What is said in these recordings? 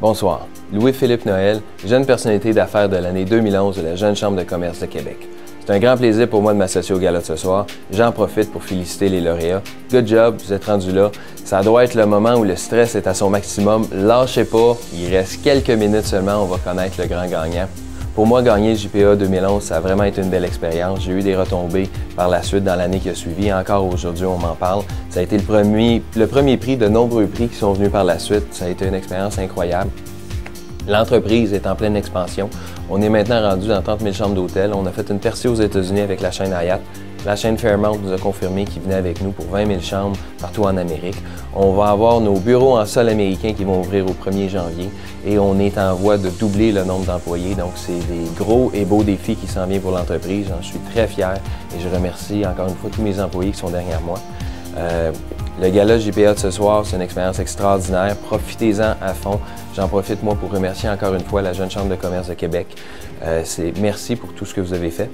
Bonsoir, Louis-Philippe Noël, jeune personnalité d'affaires de l'année 2011 de la Jeune Chambre de commerce de Québec. C'est un grand plaisir pour moi de m'associer au gala de ce soir. J'en profite pour féliciter les lauréats. Good job, vous êtes rendus là. Ça doit être le moment où le stress est à son maximum. Lâchez pas, il reste quelques minutes seulement, on va connaître le grand gagnant. Pour moi, gagner le JPA 2011, ça a vraiment été une belle expérience. J'ai eu des retombées par la suite dans l'année qui a suivi. Encore aujourd'hui, on m'en parle. Ça a été le premier prix de nombreux prix qui sont venus par la suite. Ça a été une expérience incroyable. L'entreprise est en pleine expansion. On est maintenant rendu dans 30 000 chambres d'hôtel. On a fait une percée aux États-Unis avec la chaîne Hyatt. La chaîne Fairmont nous a confirmé qu'ils venaient avec nous pour 20 000 chambres partout en Amérique. On va avoir nos bureaux en sol américain qui vont ouvrir au 1er janvier et on est en voie de doubler le nombre d'employés. Donc, c'est des gros et beaux défis qui s'en viennent pour l'entreprise. J'en suis très fier et je remercie encore une fois tous mes employés qui sont derrière moi. Le gala JPA de ce soir, c'est une expérience extraordinaire. Profitez-en à fond. J'en profite, moi, pour remercier encore une fois la Jeune Chambre de commerce de Québec. Merci pour tout ce que vous avez fait.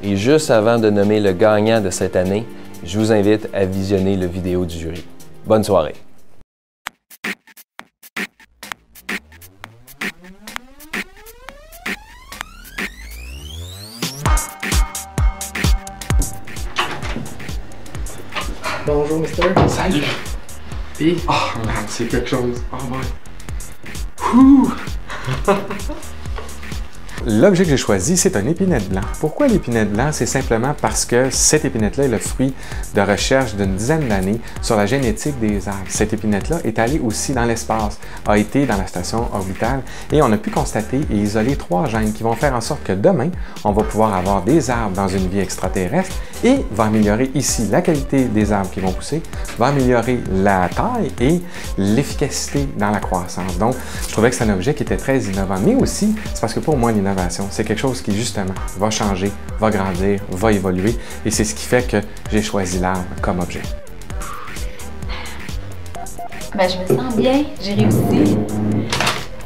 Et juste avant de nommer le gagnant de cette année, je vous invite à visionner le vidéo du jury. Bonne soirée! Bonjour, mister. Salut! Puis? Oh, man, c'est quelque chose. Oh, my. Ouh! L'objet que j'ai choisi, c'est un épinette blanc. Pourquoi l'épinette blanc? C'est simplement parce que cette épinette-là est le fruit de recherche d'une dizaine d'années sur la génétique des arbres. Cette épinette-là est allée aussi dans l'espace, a été dans la station orbitale et on a pu constater et isoler 3 gènes qui vont faire en sorte que demain, on va pouvoir avoir des arbres dans une vie extraterrestre et va améliorer ici la qualité des arbres qui vont pousser, va améliorer la taille et l'efficacité dans la croissance. Donc, je trouvais que c'est un objet qui était très innovant, mais aussi, c'est parce que pour moi, l'innovation, c'est quelque chose qui, justement, va changer, va grandir, va évoluer et c'est ce qui fait que j'ai choisi l'arbre comme objet. Ben, je me sens bien, j'ai réussi.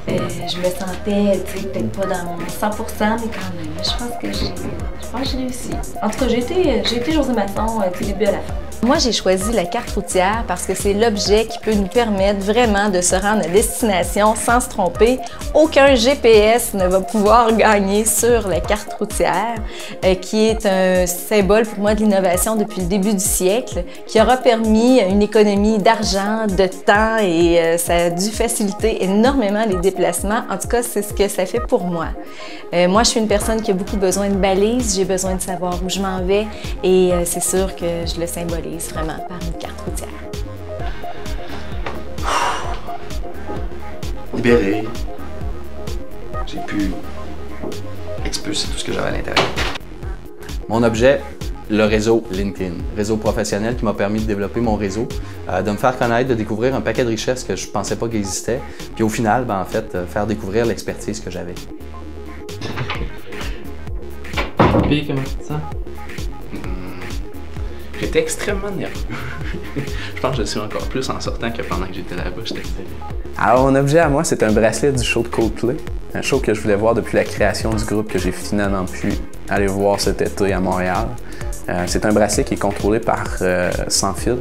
Je me sentais, tu sais, peut-être pas dans mon 100%, mais quand même, je pense que j'ai réussi. En tout cas, j'ai été Josée Masson du début à la fin. Moi, j'ai choisi la carte routière parce que c'est l'objet qui peut nous permettre vraiment de se rendre à destination sans se tromper. Aucun GPS ne va pouvoir gagner sur la carte routière, qui est un symbole pour moi de l'innovation depuis le début du siècle, qui aura permis une économie d'argent, de temps et ça a dû faciliter énormément les déplacements. En tout cas, c'est ce que ça fait pour moi. Moi, je suis une personne qui a beaucoup besoin de balises, j'ai besoin de savoir où je m'en vais et c'est sûr que je le symbolise vraiment par une carte routière. Libéré. J'ai pu expulser tout ce que j'avais à l'intérieur. Mon objet, le réseau LinkedIn, réseau professionnel qui m'a permis de développer mon réseau, de me faire connaître, de découvrir un paquet de richesses que je ne pensais pas qu'il existait, puis au final, en fait, faire découvrir l'expertise que j'avais. Puis, comment tu te sens? J'étais extrêmement nerveux. Je pense que je suis encore plus en sortant que pendant que j'étais là-bas, j'étais nerveux. Alors, mon objet à moi, c'est un bracelet du show de Coldplay. Un show que je voulais voir depuis la création du groupe que j'ai finalement pu aller voir cet été à Montréal. C'est un bracelet qui est contrôlé par sans fil,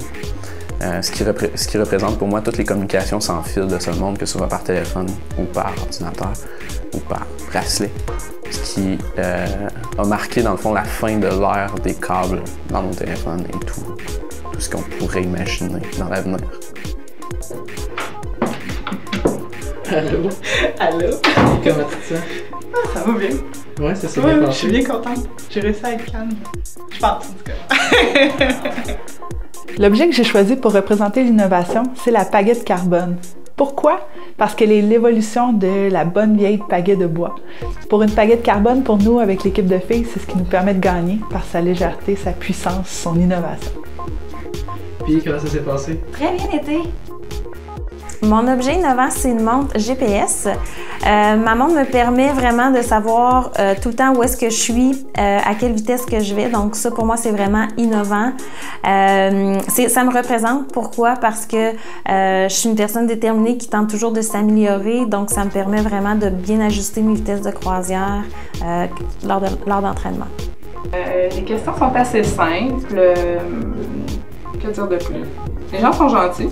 ce qui représente pour moi toutes les communications sans fil de ce monde, que ce soit par téléphone ou par ordinateur ou par bracelet. Ce qui a marqué dans le fond la fin de l'ère des câbles dans nos téléphones et tout ce qu'on pourrait imaginer dans l'avenir. Allô? Allô? Comment tu te sens? Ah, ça va bien. Ouais, ça s'est Ouais, bien je passé. suis bien contente. J'ai réussi à être calme. Je pense, en tout cas. L'objet que j'ai choisi pour représenter l'innovation, c'est la pagaie de carbone. Pourquoi? Parce qu'elle est l'évolution de la bonne vieille pagaie de bois. Pour une pagaie de carbone, pour nous, avec l'équipe de filles, c'est ce qui nous permet de gagner par sa légèreté, sa puissance, son innovation. Puis, comment ça s'est passé? Très bien été. Mon objet innovant, c'est une montre GPS. Ma montre me permet vraiment de savoir tout le temps où est-ce que je suis, à quelle vitesse que je vais. Donc ça, pour moi, c'est vraiment innovant. Ça me représente. Pourquoi? Parce que je suis une personne déterminée qui tente toujours de s'améliorer. Donc ça me permet vraiment de bien ajuster mes vitesses de croisière lors d'entraînement. Les questions sont assez simples. Que dire de plus? Les gens sont gentils.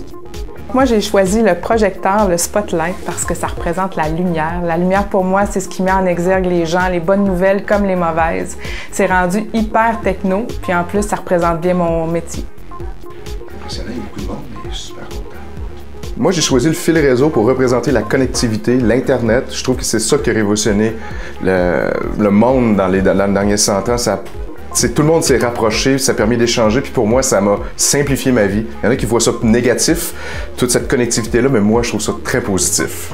moi, j'ai choisi le projecteur, le Spotlight, parce que ça représente la lumière. La lumière, pour moi, c'est ce qui met en exergue les gens, les bonnes nouvelles comme les mauvaises. C'est rendu hyper techno, puis en plus, ça représente bien mon métier. Impressionnant, il y a beaucoup de monde, mais je suis super content. Moi, j'ai choisi le fil réseau pour représenter la connectivité, l'Internet. Je trouve que c'est ça qui a révolutionné le monde dans les derniers 100 ans. Tout le monde s'est rapproché, ça a permis d'échanger, puis pour moi, ça m'a simplifié ma vie. Il y en a qui voient ça négatif, toute cette connectivité-là, mais moi, je trouve ça très positif.